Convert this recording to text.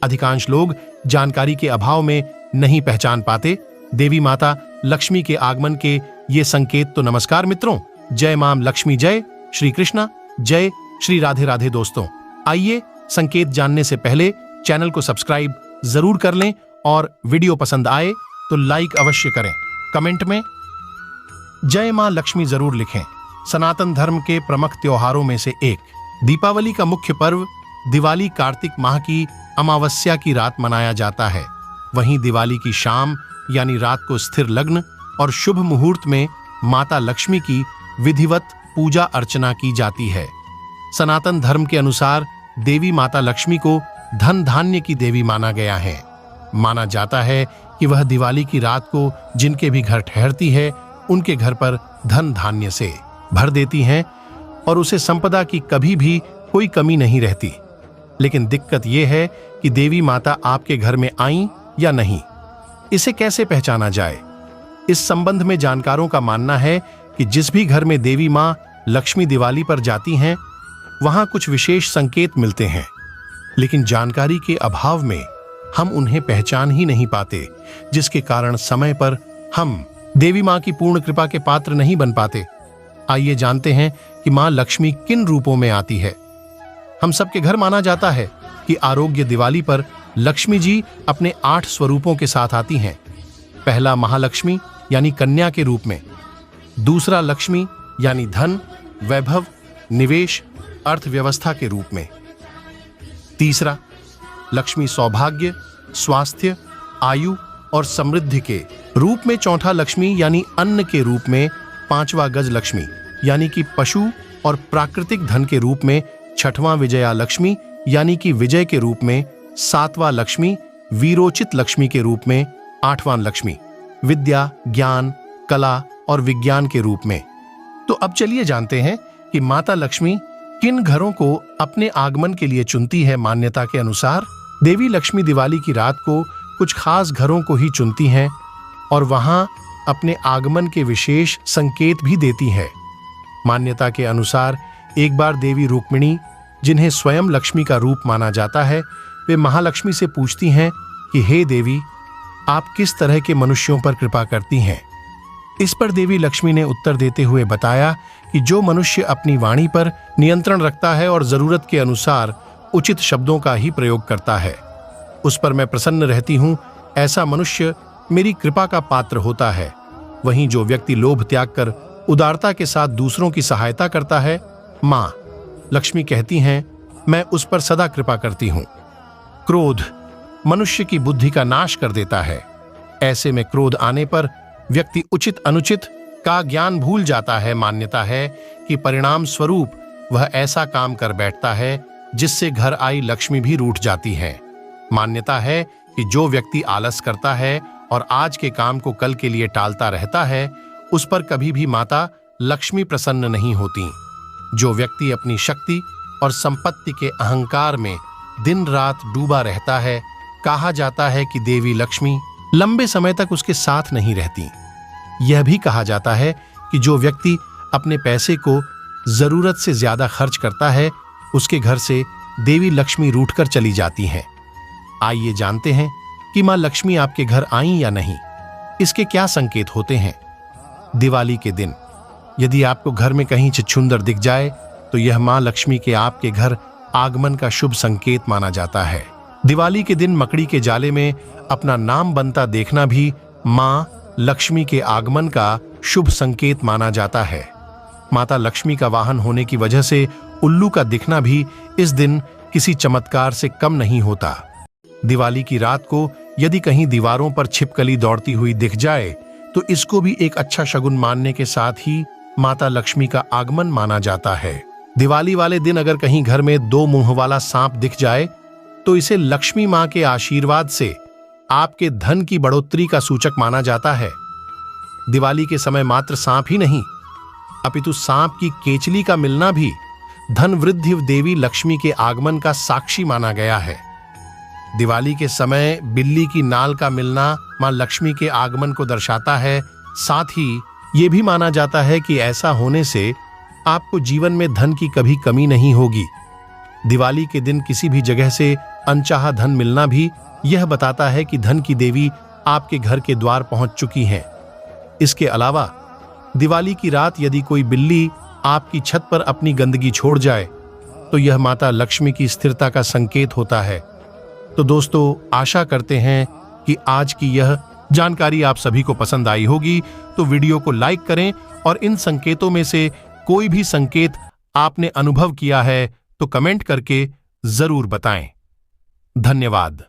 अधिकांश लोग जानकारी के अभाव में नहीं पहचान पाते देवी माता लक्ष्मी के आगमन के ये संकेत। तो नमस्कार मित्रों, जय मां लक्ष्मी, जय श्री कृष्णा, जय श्री राधे राधे। दोस्तों, आइए संकेत जानने से पहले चैनल को सब्सक्राइब जरूर कर लें और वीडियो पसंद आए तो लाइक अवश्य करें। कमेंट में जय मां लक्ष्मी जरूर लिखें। सनातन धर्म के प्रमुख त्योहारों में से एक दीपावली का मुख्य पर्व दिवाली कार्तिक माह की अमावस्या की रात मनाया जाता है। वहीं दिवाली की शाम यानी रात को स्थिर लग्न और शुभ मुहूर्त में माता लक्ष्मी की विधिवत पूजा अर्चना की जाती है। सनातन धर्म के अनुसार देवी माता लक्ष्मी को धन धान्य की देवी माना गया है। माना जाता है कि वह दिवाली की रात को जिनके भी घर ठहरती है उनके घर पर धन धान्य से भर देती हैं और उसे संपदा की कभी भी कोई कमी नहीं रहती। लेकिन दिक्कत यह है कि देवी माता आपके घर में आई या नहीं, इसे कैसे पहचाना जाए। इस संबंध में जानकारों का मानना है कि जिस भी घर में देवी मां लक्ष्मी दिवाली पर जाती हैं वहां कुछ विशेष संकेत मिलते हैं, लेकिन जानकारी के अभाव में हम उन्हें पहचान ही नहीं पाते, जिसके कारण समय पर हम देवी मां की पूर्ण कृपा के पात्र नहीं बन पाते। आइए जानते हैं कि मां लक्ष्मी किन रूपों में आती है। हम सबके घर माना जाता है कि आरोग्य दिवाली पर लक्ष्मी जी अपने 8 स्वरूपों के साथ आती हैं। पहला महालक्ष्मी यानी कन्या के रूप में, दूसरा लक्ष्मी यानी धन, वैभव, निवेश, अर्थव्यवस्था के रूप में, तीसरा लक्ष्मी सौभाग्य, स्वास्थ्य, आयु और समृद्धि के रूप में, चौथा लक्ष्मी यानी अन्न के रूप में, पांचवा गज लक्ष्मी यानी कि पशु और प्राकृतिक धन के रूप में, छठवां विजया लक्ष्मी यानी कि विजय के रूप में, सातवां लक्ष्मी वीरोचित लक्ष्मी के रूप में, आठवां लक्ष्मी विद्या, ज्ञान, कला और विज्ञान के रूप में। तो अब चलिए जानते हैं कि माता लक्ष्मी किन घरों को अपने आगमन के लिए चुनती है। मान्यता के अनुसार देवी लक्ष्मी दिवाली की रात को कुछ खास घरों को ही चुनती हैं और वहां अपने आगमन के विशेष संकेत भी देती हैं। मान्यता के अनुसार एक बार देवी रुक्मिणी, जिन्हें स्वयं लक्ष्मी का रूप माना जाता है, वे महालक्ष्मी से पूछती हैं कि हे देवी, आप किस तरह के मनुष्यों पर कृपा करती हैं। इस पर देवी लक्ष्मी ने उत्तर देते हुए बताया कि जो मनुष्य अपनी वाणी पर नियंत्रण रखता है और जरूरत के अनुसार उचित शब्दों का ही प्रयोग करता है, उस पर मैं प्रसन्न रहती हूं। ऐसा मनुष्य मेरी कृपा का पात्र होता है। वहीं जो व्यक्ति लोभ त्याग कर उदारता के साथ दूसरों की सहायता करता है, मां लक्ष्मी कहती हैं, मैं उस पर सदा कृपा करती हूं। क्रोध मनुष्य की बुद्धि का नाश कर देता है। ऐसे में क्रोध आने पर व्यक्ति उचित अनुचित का ज्ञान भूल जाता है। मान्यता है कि परिणाम स्वरूप वह ऐसा काम कर बैठता है जिससे घर आई लक्ष्मी भी रूठ जाती है। मान्यता है कि जो व्यक्ति आलस करता है और आज के काम को कल के लिए टालता रहता है, उस पर कभी भी माता लक्ष्मी प्रसन्न नहीं होती। जो व्यक्ति अपनी शक्ति और संपत्ति के अहंकार में दिन रात डूबा रहता है, कहा जाता है कि देवी लक्ष्मी लंबे समय तक उसके साथ नहीं रहती। यह भी कहा जाता है कि जो व्यक्ति अपने पैसे को जरूरत से ज्यादा खर्च करता है, उसके घर से देवी लक्ष्मी रूठकर चली जाती हैं। आइए जानते हैं कि मां लक्ष्मी आपके घर आई या नहीं, इसके क्या संकेत होते हैं। दिवाली के दिन यदि आपको घर में कहीं छछूंदर दिख जाए तो यह मां लक्ष्मी के आपके घर आगमन का शुभ संकेत माना जाता है। दिवाली के दिन मकड़ी के जाले में अपना नाम बनता देखना भी मां लक्ष्मी के आगमन का शुभ संकेत माना जाता है। माता लक्ष्मी का वाहन होने की वजह से उल्लू का दिखना भी इस दिन किसी चमत्कार से कम नहीं होता। दिवाली की रात को यदि कहीं दीवारों पर छिपकली दौड़ती हुई दिख जाए तो इसको भी एक अच्छा शगुन मानने के साथ ही माता लक्ष्मी का आगमन माना जाता है। दिवाली वाले दिन अगर कहीं घर में 2 मुंह वाला सांप दिख जाए तो इसे लक्ष्मी मां के आशीर्वाद से आपके धन की बढ़ोतरी का सूचक माना जाता है। दिवाली के समय मात्र सांप ही नहीं अपितु सांप की केचली का मिलना भी धन वृद्धि देवी लक्ष्मी के आगमन का साक्षी माना गया है। दिवाली के समय बिल्ली की नाल का मिलना मां लक्ष्मी के आगमन को दर्शाता है। साथ ही ये भी माना जाता है कि ऐसा होने से आपको जीवन में धन की कभी कमी नहीं होगी। दिवाली के दिन किसी भी जगह से अनचाहा धन मिलना भी यह बताता है कि धन की देवी आपके घर के द्वार पहुंच चुकी हैं। इसके अलावा दिवाली की रात यदि कोई बिल्ली आपकी छत पर अपनी गंदगी छोड़ जाए तो यह माता लक्ष्मी की स्थिरता का संकेत होता है। तो दोस्तों, आशा करते हैं कि आज की यह जानकारी आप सभी को पसंद आई होगी। तो वीडियो को लाइक करें और इन संकेतों में से कोई भी संकेत आपने अनुभव किया है तो कमेंट करके जरूर बताएं। धन्यवाद।